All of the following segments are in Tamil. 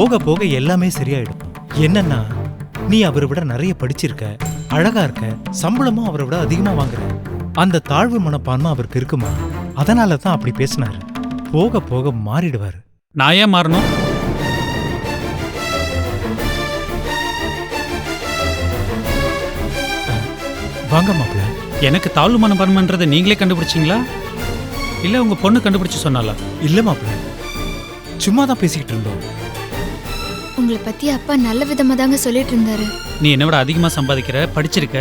போக போக எல்லாமே சரியாயிடும். என்னன்னா, நீ அவரை விட நிறைய படிச்சிருக்க, அழகா இருக்க, சம்பளமும் அவரை விட அதிகமா வாங்குற. அந்த தாழ்வு மனப்பான்மை அவருக்கு இருக்குமா? அதனால தான் அப்படி பேசினாரு. போக போக மாறிடுவாரு. நான் ஏன் மாறணும்? வாங்க மாப்பிள்ள. எனக்கு தாழ்வு மனப்பான்மைன்றதை நீங்களே கண்டுபிடிச்சிங்களா, இல்ல உங்க பொண்ணு கண்டுபிடிச்சு சொன்னாலா? இல்ல மாப்பிள்ள, சும்மா தான் பேசிக்கிட்டு இருந்தோம். உங்களை பத்தி அப்பா நல்ல விதமா தாங்க சொல்லிட்டு இருந்தாரு. நீ என்னை விட அதிகமா சம்பாதிக்கிற, படிச்சிருக்க,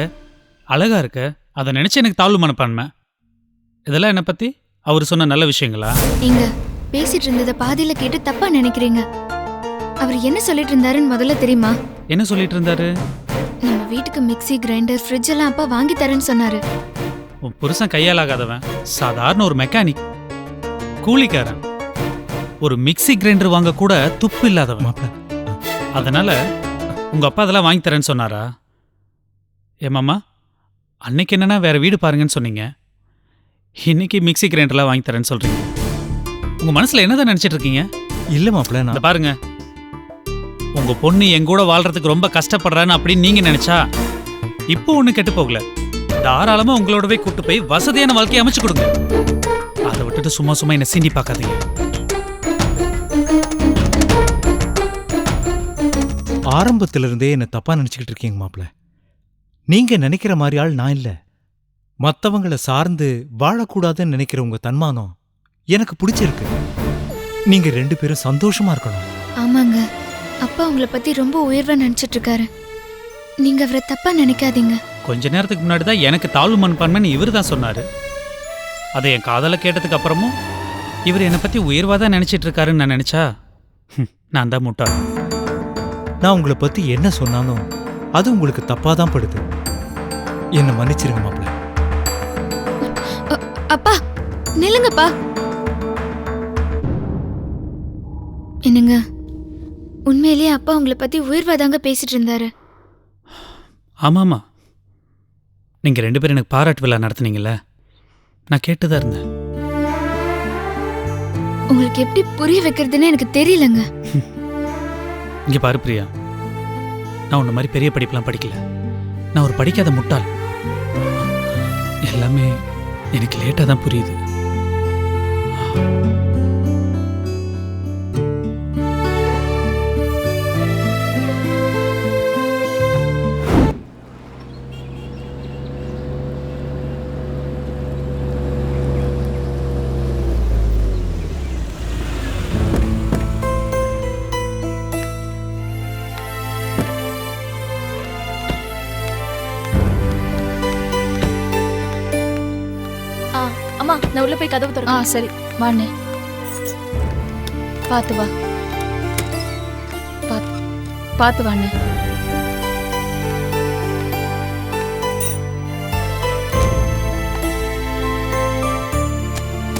அழகா இருக்க, அதை நினைச்சு எனக்கு தாழ்வு மனப்பான்மை. இதெல்லாம் என்னை பத்தி அவர் சொன்ன நல்ல விஷயங்களா? நீங்க பேசிட்டு இருந்ததை பாதியில கேட்டு தப்பா நினைக்கிறீங்க. அவர் என்ன சொல்லிட்டு இருந்தாருன்னு முதல்ல தெரியுமா? என்ன சொல்லிட்டு இருந்தாரு? நம்ம வீட்டுக்கு மிக்ஸி, கிரைண்டர், ஃப்ரிட்ஜ் எல்லாம் அப்பா வாங்கி தரேன்னு சொன்னாரு. உன் புருஷன் கையால் ஆகாதவன், சாதாரண ஒரு மெக்கானிக், கூலிக்காரன். ஒரு மிக்ஸி கிரைண்டர் வாங்க கூட துப்பு இல்லாதவன். மாப்பிள்ள, அதனால உங்க அப்பா அதெல்லாம் வாங்கி தரேன்னு சொன்னாரா? ஏமாமா, அன்னைக்கு என்னன்னா வேற வீடு பாருங்கன்னு சொன்னீங்க, இன்னைக்கு மிக்ஸி கிரைண்டர்லாம் வாங்கி தரேன்னு சொல்றீங்க. உங்க மனசுல என்னதான் நினைச்சிட்டு இருக்கீங்க? இல்ல மாப்பிள்ள, இந்த பாருங்க, உங்க பொண்ணு என் கூட வாழ்றதுக்கு ரொம்ப கஷ்டப்படுறான்னு அப்படின்னு நீங்க நினைச்சா இப்போ ஒண்ணு கெட்டு போகல. தாராளமா உங்களோடவே கூட்டு போய் வசதியான வாழ்க்கையை அமைச்சு கொடுங்க. அதை விட்டுட்டு சும்மா சும்மா என்ன சீண்டி பார்க்காதீங்க. ஆரம்பத்துல இருந்தே என்ன தப்பா நினைச்சுக்கிட்டு இருக்கீங்க மாப்பிள்ள. நீங்க நினைக்கிற மாதிரி ஆள் நான் இல்ல. மத்தவங்கள சார்ந்து வாழக்கூடாதுன்னு நினைக்கிற உங்க தன்மானம் எனக்கு பிடிச்சிருக்கு. நீங்க 2 பேரும் சந்தோஷமா இருக்கணும். ஆமாங்க, அப்பா உங்களை பத்தி ரொம்ப உயர்வா நினைச்சிட்டு இருக்காரு. நீங்க அவரை தப்பா நினைக்காதீங்க. கொஞ்ச நேரத்துக்கு முன்னாடி தான் எனக்கு தாழ்வு மனப்பான்மைன்னு இவர் தான் சொன்னாரு. அதை என் காதல கேட்டதுக்கு அப்புறமும் இவர் என்னை பத்தி உயர்வா தான் நினைச்சிட்டு இருக்காருன்னு நான் நினைச்சா நான் தான் முட்டாள். நான் உங்களை பத்தி என்ன சொன்னாலும் அது உங்களுக்கு தப்பா தான் படுது. என்ன மன்னிச்சிருங்க மாப்பிள்ள. அப்பா நில்லுங்கப்பா. என்னங்க, உண்மையிலேயே அப்பா உங்களை பத்தி உயர்வாதாங்க பேசிட்டு இருந்தாரு. ஆமாமா, நீங்க 2 பேரும் எனக்கு பாராட்டு விழா நடத்துனீங்கல்ல, நான் கேட்டுதான் இருந்தேன். உங்களுக்கு எப்படி புரிய வைக்கிறதுன்னு எனக்கு தெரியலங்க. இங்க பாரு பிரியா, நான் உன்ன மாதிரி பெரிய படிப்புலாம் படிக்கல. நான் ஒரு படிக்காத முட்டாள். எல்லாமே எனக்கு லேட்டா தான் புரியுது. அம்மா, நான் உள்ள போய் கதவு திறக்க. சரி வாண்ணே, பார்த்து வா, பார்த்து வாண்ணே.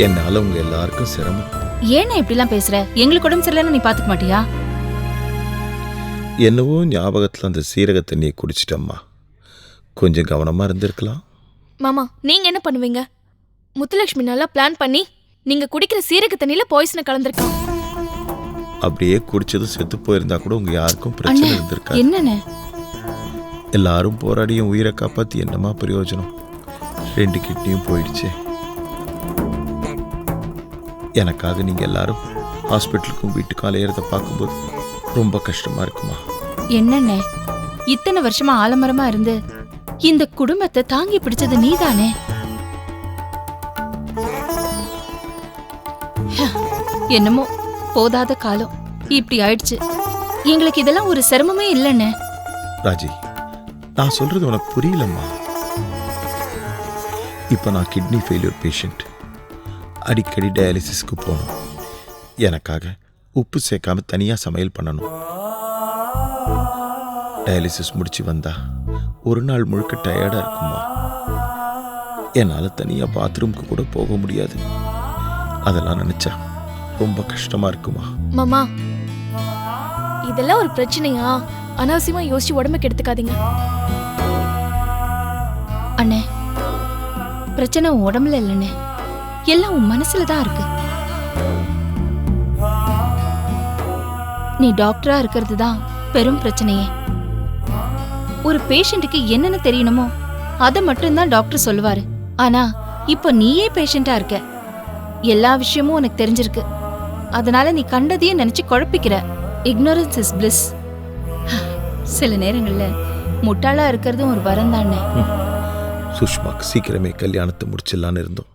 என்னால உங்க எல்லாருக்கும் சிரமம். ஏன்னு இப்படிலாம் பேசுற? எங்களுக்கு உடம்பு சரியில்லைன்னு நீ பாத்துக்க மாட்டியா? என்னவோ ஞாபகத்துல அந்த சீரக தண்ணியை குடிச்சிட்டம்மா. கொஞ்சம் கவனமா இருந்திருக்கலாம். மாமா, நீங்க என்ன பண்ணுவீங்க? முத்துலட்சுமி நல்லா பிளான் பண்ணி நீங்க குடிக்கிற சீரக தண்ணியில பாய்சனை கலந்துருக்கான். அப்படியே குடிச்சதும் செத்து போயிருந்தா கூட உங்க யாருக்கும் பிரச்சனை இருந்திருக்காது. என்னன்னு? எல்லாரும் போராடியும் உயிரை காப்பாத்தி என்னமா பிரயோஜனம்? 2 கிட்னியும் போயிடுச்சு. எனக்காக நீங்க எல்லாரும் ஹாஸ்பிட்டலுக்கும் வீட்டுக்கும் அலையிறத பார்க்கும்போது ரொம்ப கஷ்டமா இருக்குமா? என்னண்ணே, இத்தனை வருஷமா ஆலமரமா இருந்து இந்த குடும்பத்தை தாங்கி பிடிச்சது நீதானே. என்னமோ போதாத காலம் இப்படி ஆயிடுச்சு. எங்களுக்கு இதெல்லாம் ஒரு சிரமமே இல்லைன்னு. ராஜி, நான் சொல்றது உனக்கு புரியலம்மா. இப்ப நான் கிட்னி ஃபெயிலியர் பேஷண்ட். அடிக்கடி டயாலிசிஸ்க்கு போகணும். எனக்காக உப்பு சேர்க்காம தனியா சமையல் பண்ணணும். டயாலிசிஸ் முடிச்சு வந்தா ஒரு நாள் முழுக்க டயர்டா இருக்குமா. என்னால தனியா பாத்ரூம்க்கு கூட போக முடியாது. அதெல்லாம் நினைச்சா ரொம்ப கஷ்டமா இருக்குமா. மாமா, இதெல்லாம் ஒரு பிரச்சனையா? அனாவசியமா யோசிச்சு உடம்புக்கு எடுத்துக்காதீங்க. அண்ணே, பிரச்சனை உன் உடம்புல இல்லைண்ணே, எல்லாம் உன் மனசுல தான் இருக்கு. நீ டாக்டரா இருக்கிறது தான் பெரும் பிரச்சனையே. ஒரு பேஷண்ட்டுக்கு என்னென்ன தெரியணுமோ அதை மட்டும்தான் டாக்டர் சொல்லுவாரு. ஆனா இப்ப நீயே பேஷண்டா இருக்க, எல்லா விஷயமும் உனக்கு தெரிஞ்சிருக்கு. அதனால நீ கண்டதையும் நினைச்சு குழப்பிக்கிற. Ignorance is bliss. சில நேரங்கள்ல முட்டாளா இருக்கிறதும் ஒரு வரம் தானே. சுஷ்மாக்கு சீக்கிரமே கல்யாணத்தை முடிச்சிடலான்னு இருந்தோம்.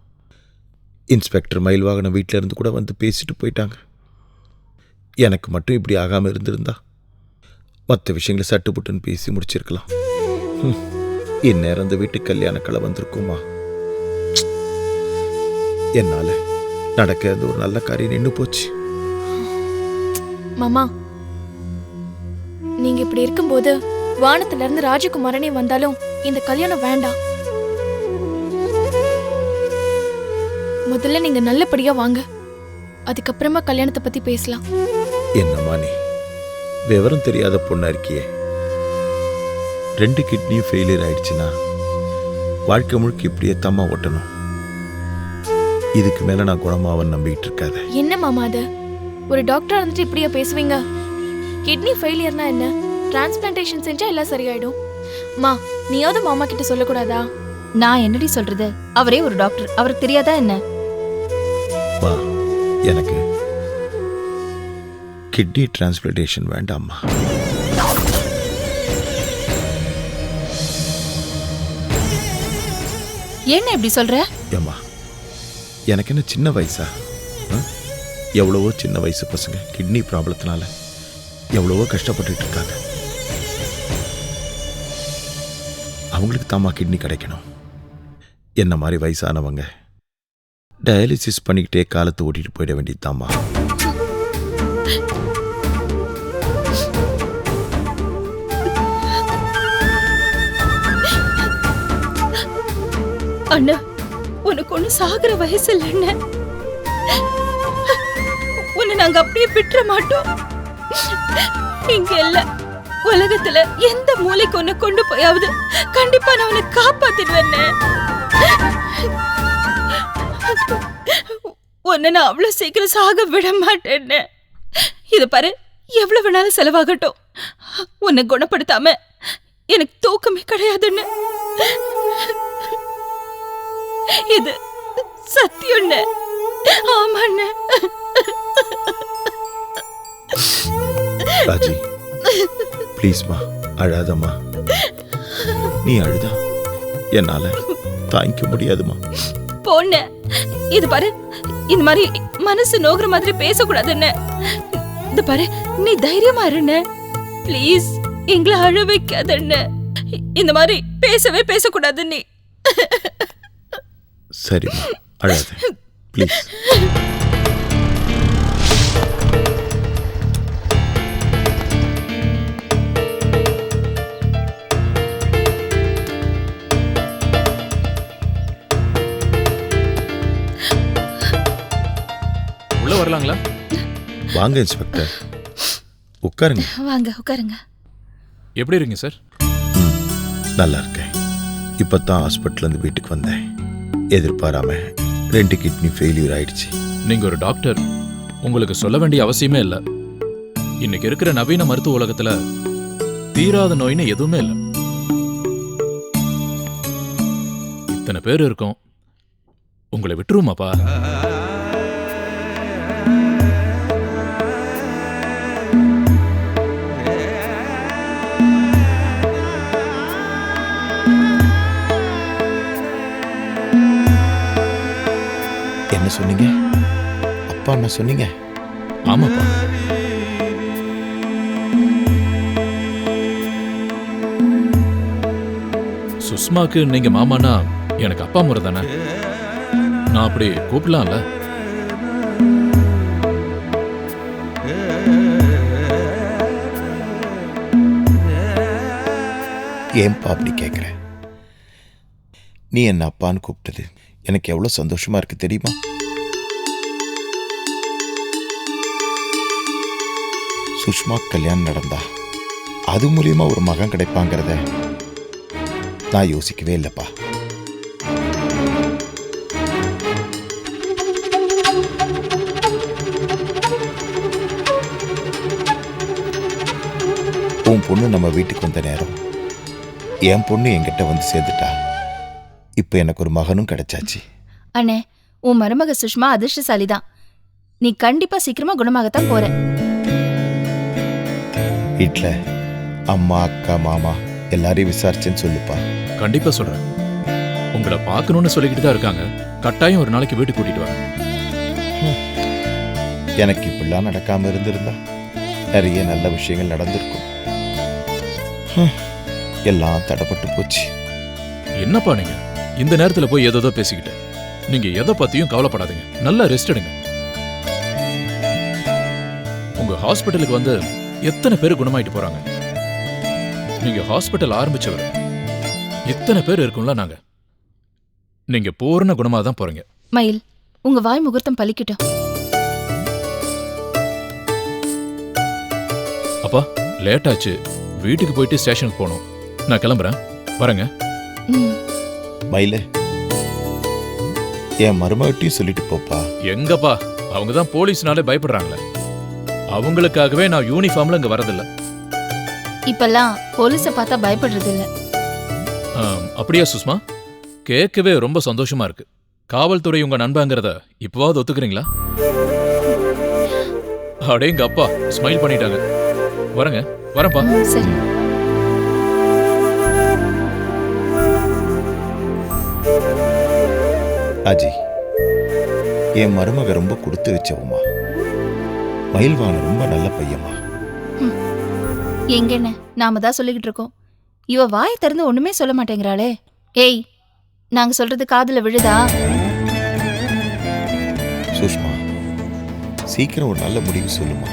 இன்ஸ்பெக்டர் மயில்வாகனம் வீட்டில் இருந்து கூட வந்து பேசிட்டு போயிட்டாங்க. எனக்கு மட்டும் இப்படி ஆகாமல் இருந்திருந்தா மற்ற விஷயங்களை சட்டுப்புட்டுன்னு பேசி முடிச்சிருக்கலாம். இந்நேரம் அந்த வீட்டுக்கு கல்யாண கலை வந்திருக்குமா? என்னால நடக்கிறது ஒரு நல்ல காரியம் நின்று போச்சு. மாமா, நீங்க இப்படி இருக்கும்போது வானத்துல இருந்து ராஜகுமாரனே வந்தாலும் இந்த கல்யாணம் வேண்டாம். முதல்ல நீங்க நல்லபடியா வாங்க, அதுக்கப்புறமா கல்யாணத்தை பத்தி பேசலாம். என்னம்மா நீ விவரம் தெரியாத பொண்ணா இருக்கியே. 2 கிட்னியும் ஃபெயிலியர் ஆயிடுச்சுன்னா வாழ்க்கை முழுக்க இப்படியே தம்மா ஓட்டணும். இதுக்கு மேல நான் குணமாவன் நம்பிக்கிட்டு இருக்காத. என்ன மாமா அது? ஒரு டாக்டரா இருந்துட்டு இப்படியா பேசுவீங்க? கிட்னி ஃபெயிலியர்னா என்ன? டிரான்ஸ்பிளான்டேஷன் செஞ்சா எல்லாம் சரியாயிடும். மா, நீயாவது மாமா கிட்ட சொல்லக்கூடாதா? நான் என்னடி சொல்றது? அவரே ஒரு டாக்டர், அவருக்கு தெரியாதா என்ன? வா, எனக்கு கிட்னி டிரான்ஸ்பிளான்டேஷன் வேண்டாம்மா. என்ன இப்படி சொல்ற? ஏம்மா, எனக்கு என்ன சின்ன வயசா? எவ்வளவோ சின்ன வயசு பசங்க கிட்னி ப்ராப்ளத்தினால எவ்வளவோ கஷ்டப்பட்டுட்டு இருக்காங்க. அவங்களுக்கு தாம்மா கிட்னி கிடைக்கணும். என்ன மாதிரி வயசானவங்க டயாலிசிஸ் பண்ணிக்கிட்டே காலத்தை ஓட்டிட்டு போயிட வேண்டியது தாம்மா. அண்ணா, உனக்கு ஒண்ணு சாகுற வயசு இல்லைன்னு உன்னை நாங்க அப்படியே விட்டுற மாட்டோம். இங்க இல்ல, உலகத்துல எந்த மூலைக்கு உன்னை கொண்டு போயாவது கண்டிப்பா நான் உன்னை காப்பாத்திடுவேன்னு. உன்னை நான் அவ்வளவு சீக்கிரம் சாக விட மாட்டேன்னு. இது பாரு, எவ்வளவு வேணாலும் செலவாகட்டும், உன்னை குணப்படுத்தாம எனக்கு தூக்கமே கிடையாதுன்னு. இது சத்தியம். ஆமாண்ண. ராஜி, ப்ளீஸ்மா அழாதம்மா. நீ அழுதா என்னால தாங்கிக்க முடியாதுமா. போன இது பாரு, இந்த மாதிரி மனசு நோகுற மாதிரி பேசக்கூடாதுன்னு. இது பாரு, நீ தைரியமா இருன்னு. ப்ளீஸ் எங்களை அழ வைக்காதன்னு. இந்த மாதிரி பேசவே பேசக்கூடாது நீ. சரிம்மா, அழாத ப்ளீஸ். உள்ள வரலாங்களா? வாங்க இன்ஸ்பெக்டர், உட்காருங்க. வாங்க உட்காருங்க. எப்படி இருக்கீங்க சார்? நல்லா இருக்கேன். இப்பதான் ஹாஸ்பிட்டல் இருந்து வீட்டுக்கு வந்தேன். எதிர்பாராம 2 கிட்னி ஃபெயிலியர் ஆயிடுச்சு. நீங்க ஒரு டாக்டர், உங்களுக்கு சொல்ல வேண்டிய அவசியமே இல்லை. இன்னைக்கு இருக்கிற நவீன மருத்துவ உலகத்துல தீராத நோயின்னு எதுவுமே இல்லை. இத்தனை பேர் இருக்கோம், உங்களை விட்டுருமாப்பா? என்ன சொன்னீங்க? அப்பா என்ன சொன்னீங்க? ஆமாப்பா. சுஷ்மாக்கு நீங்க மாமானா எனக்கு அப்பா முறை தானே. நான் அப்படி கூப்பிடலாம்ல? ஏன்பா அப்படி கேட்குற? நீ என்ன அப்பான்னு கூப்பிட்டது எனக்கு எவ்வளோ சந்தோஷமா இருக்கு தெரியுமா? சுஷ்மா கல்யாணம் நடந்தா அது மூலியமா ஒரு மகன் கிடைப்பாங்கிறத நான் யோசிக்கவே இல்லைப்பா. உன் பொண்ணு நம்ம வீட்டுக்கு வந்த நேரம் என் பொண்ணு என்கிட்ட வந்து சேர்ந்துட்டா. இப்போ எனக்கு ஒரு மகனும் கிடைச்சாச்சு. அண்ணே, உன் மருமக சுஷ்மா அதிர்ஷ்டசாலிதான். நீ கண்டிப்பா சீக்கிரமா குணமாகத்தான் போற. வீட்டில் அம்மா, அக்கா, மாமா எல்லாரையும் விசாரிச்சேன்னு சொல்லுப்பா. கண்டிப்பா சொல்றேன். உங்களை பார்க்கணும்னு சொல்லிக்கிட்டு தான் இருக்காங்க. கட்டாயம் ஒரு நாளைக்கு வீட்டுக்கு கூட்டிட்டு வாங்க. எனக்கு இப்படிலாம் நடக்காம இருந்திருந்தா நிறைய நல்ல விஷயங்கள் நடந்திருக்கும். எல்லாம் தடைப்பட்டு போச்சு. என்னப்பா நீங்க இந்த நேரத்துல போய் ஏதோ பேசிக்கிட்டு? நீங்க எதை பத்தியும் கவலைப்படாதீங்க. நல்லா ரெஸ்ட் எடுங்க. உங்க ஹாஸ்பிட்டலுக்கு வந்து எத்தனை பேர் குணமாயிட்டு போறாங்க. நீங்க ஹாஸ்பிட்டல் ஆரம்பிச்சவர் எத்தனை பேர் இருக்கும்ல. நாங்க நீங்க பூர்ண குணமா தான் போறீங்க. மயில், உங்க வாய் முகூர்த்தம் பலிக்கட்டும். அப்பா லேட் ஆச்சு. வீட்டுக்கு போயிட்டு ஸ்டேஷனுக்கு போகணும். நான் கிளம்புறேன். வரேங்க. ம். மயில, என் மருமகிட்டையும் சொல்லிட்டு போப்பா. எங்கப்பா, அவங்க தான் போலீஸ்னாலே பயப்படுறாங்களே. அவங்களுக்காகவே நான் யூனிஃபார்ம்ல இங்க வரதில்ல. இப்பெல்லாம் போலீஸ பார்த்தா பயப்படுறது இல்ல. அப்படியா சுஷ்மா? கேட்கவே ரொம்ப சந்தோஷமா இருக்கு. காவல்துறை உங்க நண்பங்கிறத இப்பவாவது ஒத்துக்கிறீங்களா? அடேங்க அப்பா, ஸ்மைல் பண்ணிட்டாங்க. வரேங்க, வரேன்ப்பா. சரி. அஜி, என் மருமக ரொம்ப கொடுத்து வச்சவமா. மயில்வான ரொம்ப நல்ல பையமா. எங்கன்னு நாம தான் சொல்லிக்கிட்டு இருக்கோம். இவ வாயை திறந்து ஒண்ணுமே சொல்ல மாட்டேங்கிறாளே. ஏய், நாங்க சொல்றது காதுல விழுதா? சுஷ்மா, சீக்கிரம் ஒரு நல்ல முடிவு சொல்லுமா.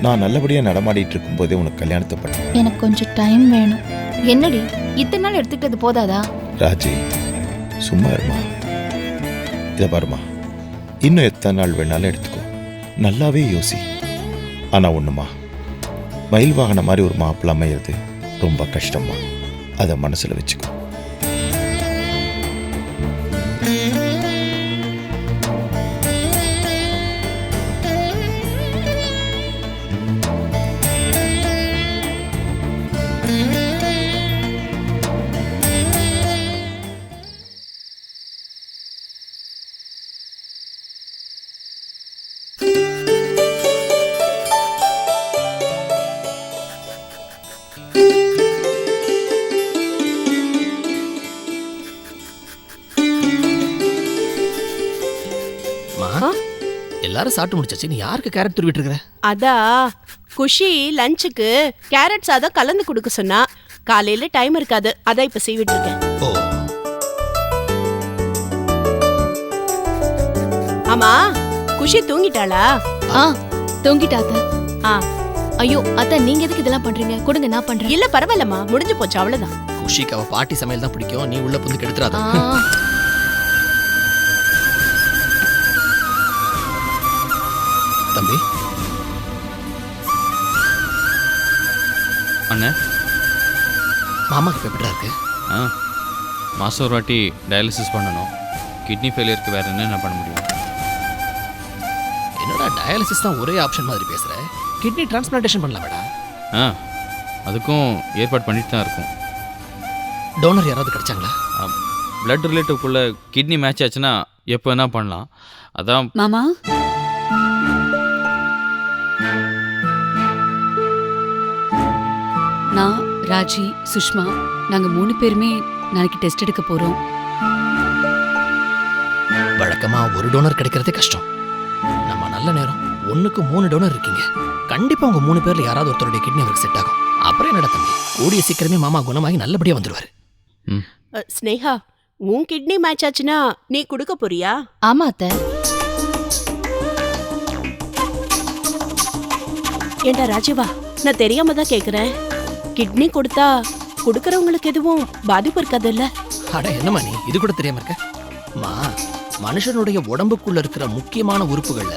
நான் நல்லபடியா நடமாடிட்டு இருக்கும் போதே உனக்கு கல்யாணத்தை பண்ண. எனக்கு கொஞ்சம் டைம் வேணும். என்னடி இத்தனை நாள் எடுத்துக்கிட்டது போதாதா? ராஜி, சும்மா இருமா. இதை பாருமா, இன்னும் எத்தனை நாள் வேணாலும் எடுத்துக்கோ. நல்லாவே யோசி. ஆனா ஒண்ணுமா, மயில் வாகனம் மாதிரி ஒரு மாப்பிள்ளை அமையிறது ரொம்ப கஷ்டமா. அதை மனசுல வச்சுக்கோ. எல்லாரும் சாப்பிட்டு முடிச்சாச்சு. நீ யாருக்கு கேரட் துருவிட்டு இருக்கிற? அதா குஷி லஞ்சுக்கு கேரட் சாதம் கலந்து கொடுக்க சொன்னா. காலையில டைம் இருக்காது, அதான் இப்ப செய்விட்டு இருக்கேன். ஓ, ஆமா, குஷி தூங்கிட்டாளா? தூங்கிட்டாத்த. ஆ, ஐயோ அத்தை, நீங்க எதுக்கு இதெல்லாம் பண்றீங்க? கொடுங்க, நான் பண்றேன். இல்ல பரவாயில்லம்மா, முடிஞ்சு போச்சு, அவ்வளவுதான். குஷிக்கு அவ பாட்டி சமையல் தான் பிடிக்கும். நீ உள்ள புந்து கெடுத்துறாத. தம்பி, அண்ணே, மாமாக்கு இப்ப எப்படிடா இருக்கு? மாதம் ஒரு வாட்டி டயாலிசிஸ் பண்ணணும். கிட்னி ஃபெயிலியருக்கு வேறு என்னென்ன பண்ண முடியும்? என்னடா டயாலிசிஸ் தான் ஒரே ஆப்ஷன் மாதிரி பேசுற? கிட்னி டிரான்ஸ்பிளான்டேஷன் பண்ணலாமேடா. அதுக்கும் ஏற்பாடு பண்ணிட்டு தான் இருக்கும். டோனர் யாராவது கிடைச்சாங்களா? பிளட் ரிலேட்டிவ்க்குள்ளே கிட்னி மேட்ச் ஆச்சுன்னா எப்போ என்ன பண்ணலாம். அதான் மாமா, நான் ராஜி, சுஷ்மா, நாங்க 3 பேருமே நாளைக்கு டெஸ்ட் எடுக்க போறோம். வழக்கமா ஒரு டோனர் கிடைக்கிறதே கஷ்டம். நம்ம நல்ல நேரம், 1க்கு 3 டோனர் இருக்கீங்க. கண்டிப்பா உங்க 3 பேர்ல யாராவது ஒருத்தருடைய கிட்னி அவருக்கு செட் ஆகும். அப்புறம் என்னடா தம்பி, கூடிய சீக்கிரமே மாமா குணமாகி நல்லபடியா வந்துருவாரு. ஸ்னேகா, உன் கிட்னி மேட்ச் ஆச்சுன்னா நீ கொடுக்க போறியா? ஆமா அத்தை. ஏண்டா ராஜீவா, நான் தெரியாம தான் கேக்குறேன். கிட்னி கொடுத்தா கொடுக்கறவங்களுக்கு எதுவும் பாதிப்பு இருக்காது இல்ல? அட என்னம்மா நீ இது கூட தெரியாம இருக்க? மனுஷனுடைய உடம்புக்குள்ள இருக்கிற முக்கியமான உறுப்புகள்ல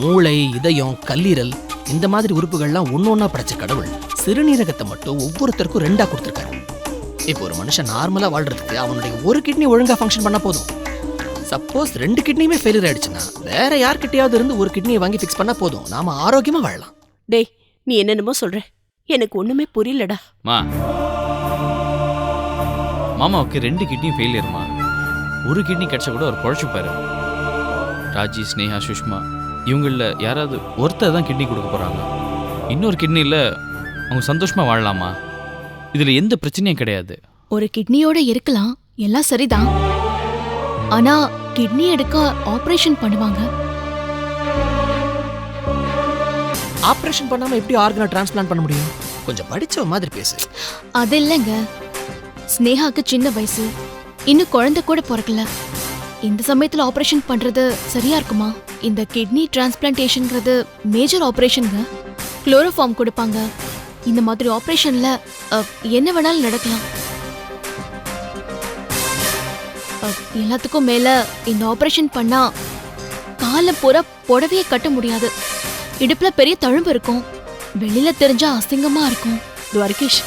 மூளை, இதயம், கல்லீரல் இந்த மாதிரி உறுப்புகள்லாம் ஒன்னொன்னா படைச்ச கடவுள் சிறுநீரகத்தை மட்டும் ஒவ்வொருத்தருக்கும் 2ஆ கொடுத்துருக்காரு. இப்போ ஒரு மனுஷன் நார்மலா வாழ்றதுக்கு அவனுடைய ஒரு கிட்னி ஒழுங்கா ஃபங்க்ஷன் பண்ணா போதும். சப்போஸ் 2 கிட்னியுமே ஃபெயிலியர் ஆயிடுச்சுன்னா வேற யார்கிட்டயாவது இருந்து ஒரு கிட்னியை வாங்கி ஃபிக்ஸ் பண்ணா போதும், நாம ஆரோக்கியமா வாழலாம். டேய், நீ என்னென்னமோ சொல்ற. எனக்கு ஒண்ணுமே புரியலடா. மா, மாமாவுக்கு 2 கிட்னியும் ஃபெயிலியர்மா. ஒரு கிட்னி கிடைச்சா கூட அவர் பொழைச்சுப்பாரு. ராஜி, ஸ்னேகா, சுஷ்மா இவங்களில் யாராவது ஒருத்தர் தான் கிட்னி கொடுக்க போகிறாங்க. இன்னொரு கிட்னியில் அவங்க சந்தோஷமாக வாழலாமா? இதில் எந்த பிரச்சனையும் கிடையாது. ஒரு கிட்னியோட இருக்கலாம், எல்லாம் சரிதான். ஆனா கிட்னி எடுக்க ஆபரேஷன் பண்ணுவாங்க. ஆபரேஷன் பண்ணாம எப்படி ஆர்கனை டிரான்ஸ்பிளான்ட் பண்ண முடியும்? கொஞ்சம் படிச்ச மாதிரி பேசு. அது இல்லைங்க, ஸ்னேகாக்கு சின்ன வயசு, இன்னும் குழந்தை கூட பிறக்கல. இந்த சமயத்துல ஆபரேஷன் பண்றது சரியா இருக்குமா? இந்த கிட்னி டிரான்ஸ்பிளான்டேஷன்ங்கிறது மேஜர் ஆபரேஷனுங்க. குளோரோஃபார்ம் கொடுப்பாங்க. இந்த மாதிரி ஆபரேஷன்ல என்ன வேணாலும் நடக்கலாம். எல்லாத்துக்கும் மேல இந்த ஆபரேஷன் பண்ணா காலம் பூரா புடவையை கட்ட முடியாது. இடுப்புல பெரிய தழும்பு இருக்கும். வெளியில தெரிஞ்சா அசிங்கமா இருக்கும். துவாரகேஷ்,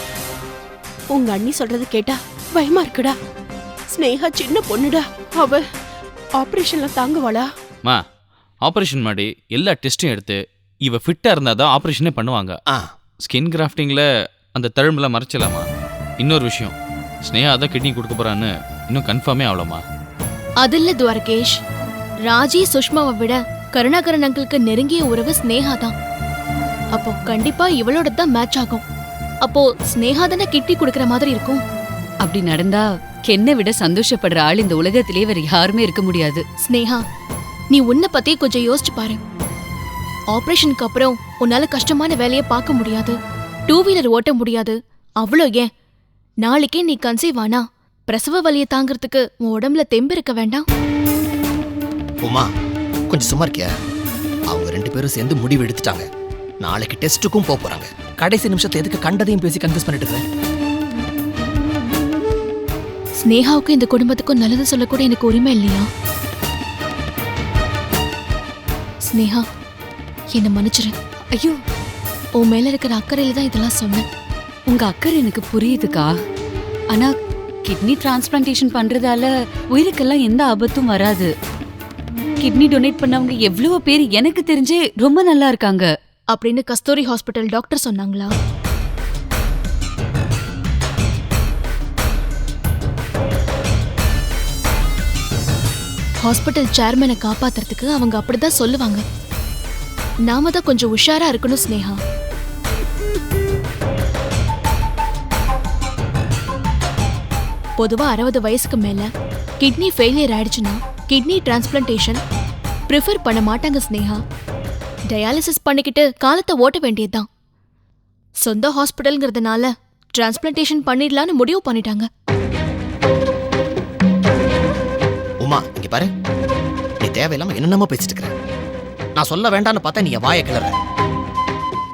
உங்க அண்ணி சொல்றது கேட்டா பயமா இருக்குடா. ஸ்னேகா சின்ன பொண்ணுடா, அவ ஆபரேஷன்ல தாங்குவாளா? மா, ஆப்ரேஷன் ಮಾಡಿ எல்லா டெஸ்ட்டும் எடுத்து இவ ஃபிட்டாக இருந்தால் தான் ஆப்ரேஷனே பண்ணுவாங்க. ஸ்கின் கிராஃப்டிங்கில் அந்த தழும்புலாம் மறைச்சலாமா? இன்னொரு விஷயம், ஸ்னேகா தான் கிட்னி கொடுக்க போகிறான்னு இன்னும் கன்ஃபார்மே ஆகலாமா? அது இல்ல துவாரகேஷ், ராஜி சுஷ்மாவை விட கருணாகரன் அங்கிளுக்கு நெருங்கிய உறவு ஸ்னேகா தான். அப்போ கண்டிப்பா இவளோட தான் மேட்ச் ஆகும். அப்போ ஸ்னேகா தானே கிட்னி கொடுக்கற மாதிரி இருக்கும். அப்படி நடந்தா என்னை விட சந்தோஷப்படுற ஆள் இந்த உலகத்திலே வேற யாருமே இருக்க முடியாது. ஸ்னேகா, நீ உன்னை பத்தி கொஞ்சம் யோசிச்சு பாரு. ஆபரேஷனுக்கு அப்புறம் உன்னால கஷ்டமான வேலையை பார்க்க முடியாது, 2 வீலர் ஓட்ட முடியாது. அவ்வளோ ஏன், நாளைக்கே நீ கன்சீவ் ஆனா பிரசவ வலியை தாங்கிறதுக்கு உன் உடம்புல தெம்பு இருக்க வேண்டாம்? உமா, கொஞ்சம் சும்மா இருக்கியா? அவங்க 2 பேரும் சேர்ந்து முடிவு எடுத்துட்டாங்க. நாளைக்கு டெஸ்ட்டுக்கும் போறாங்க. கடைசி நிமிஷத்தை எதுக்கு கண்டதையும் பேசி கன்ஃபியூஸ் பண்ணிட்டு இருக்க? ஸ்னேகாவுக்கும் இந்த குடும்பத்துக்கும் நல்லது சொல்லக்கூட எனக்கு உரிமை இல்லையா? ஸ்னேகா, என்னை மன்னிச்சிரு. ஐயோ, உன் மேல இருக்கிற அக்கறையில தான் இதெல்லாம் சொன்னேன். உங்க அக்கறை எனக்கு புரியுதுக்கா. ஆனா கிட்னி டிரான்ஸ்பிளான்டேஷன் பண்றதால உயிருக்கெல்லாம் எந்த ஆபத்தும் வராது. கிட்னி டொனேட் பண்ணவங்க எவ்வளவு பேர் எனக்கு தெரிஞ்சே ரொம்ப நல்லா இருக்காங்க அப்படின்னு கஸ்தூரி ஹாஸ்பிட்டல் டாக்டர் சொன்னாங்களா? ஹாஸ்பிட்டல் சேர்மனை காப்பாத்துறதுக்கு அவங்க அப்படிதான் சொல்லுவாங்க. நாம தான் கொஞ்சம் உஷாரா இருக்கணும் ஸ்னேகா. பொதுவா 60 வயசுக்கு மேல கிட்னி ஃபெயிலியர் ஆயிடுச்சுன்னா கிட்னி டிரான்ஸ்பிளான்டேஷன் ப்ரிஃபர் பண்ண மாட்டாங்க ஸ்னேகா. டயாலிசிஸ் பண்ணிக்கிட்டு காலத்தை ஓட்ட வேண்டியதுதான். சொந்த ஹாஸ்பிட்டல்ங்கிறதுனால டிரான்ஸ்பிளான்டேஷன் பண்ணிடலான்னு முடிவு பண்ணிட்டாங்க. உமா, இங்க பாரு, நீ தேவையில்லாம என்னென்னமோ பேசிட்டு இருக்கிற. நான் சொல்ல வேண்டாம்னு பார்த்தா நீ வாயை கிளற.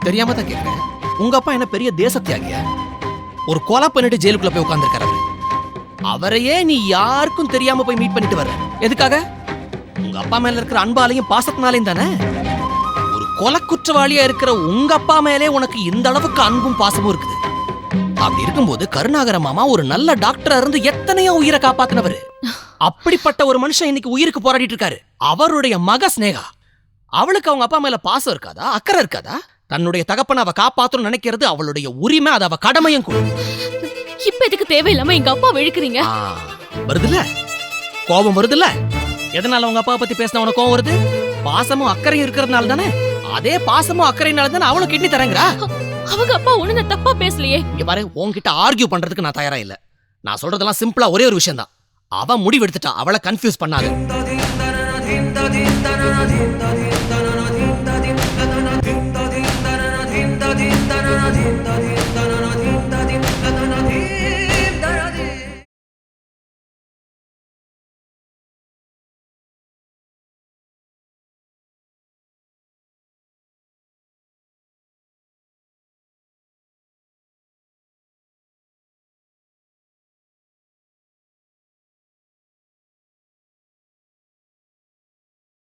தெரியாம தான் கேட்கிறேன். உங்க அப்பா என்ன பெரிய தேச தியாகியா? ஒரு கொலை பண்ணிட்டு ஜெயிலுக்குள்ள போய் உட்கார்ந்துருக்காரு. அவரையே நீ யாருக்கும் தெரியாம போய் மீட் பண்ணிட்டு வர. எதுக்காக? உங்க அப்பா மேல இருக்கிற அன்பாலையும் பாசத்தினாலையும் தானே. ஒரு கொலை குற்றவாளியா இருக்கிற உங்க அப்பா மேலே உனக்கு இந்த அளவுக்கு அன்பும் பாசமும் இருக்குது. அப்படி இருக்கும்போது கருணாகர மாமா ஒரு நல்ல டாக்டரா இருந்து எத்தனையோ உயிரை காப்பாத்தினவர். அப்படிப்பட்ட ஒரு மனுஷன் இன்னைக்கு உயிருக்கு போராடிட்டு இருக்காரு. அவருடைய மக ஸ்னேகா, அவளுக்கு அவங்க அப்பா மேல பாசம் இருக்காதா, அக்கறை இருக்காதா? தன்னுடைய தகப்பனை அவ காப்பாத்தணும்னு நினைக்கிறது அவளுடைய உரிமை, அது அவ கடமையும் கூட. இப்ப இதுக்கு தேவையில்லாம எங்க அப்பா விழுக்குறீங்க. வருதுல்ல, கோபம் வருதுல்ல. எதனால உங்க அப்பா பத்தி பேசின உனக்கு கோபம் வருது? பாசமும் அக்கறையும் இருக்கிறதுனால தானே. அதே பாசமும் அக்கறையினால தானே அவளும் கிட்னி தரேங்கிறா. அவங்க அப்பா ஒண்ணு தப்பா பேசலையே. இங்க பாரு, உன்கிட்ட ஆர்கியூ பண்றதுக்கு நான் தயாரா இல்ல. நான் சொல்றதெல்லாம் சிம்பிளா ஒரே ஒரு விஷயம் தான். அவ முடிவெடுத்துட்டா, அவளை கன்ஃபியூஸ் பண்ணாது.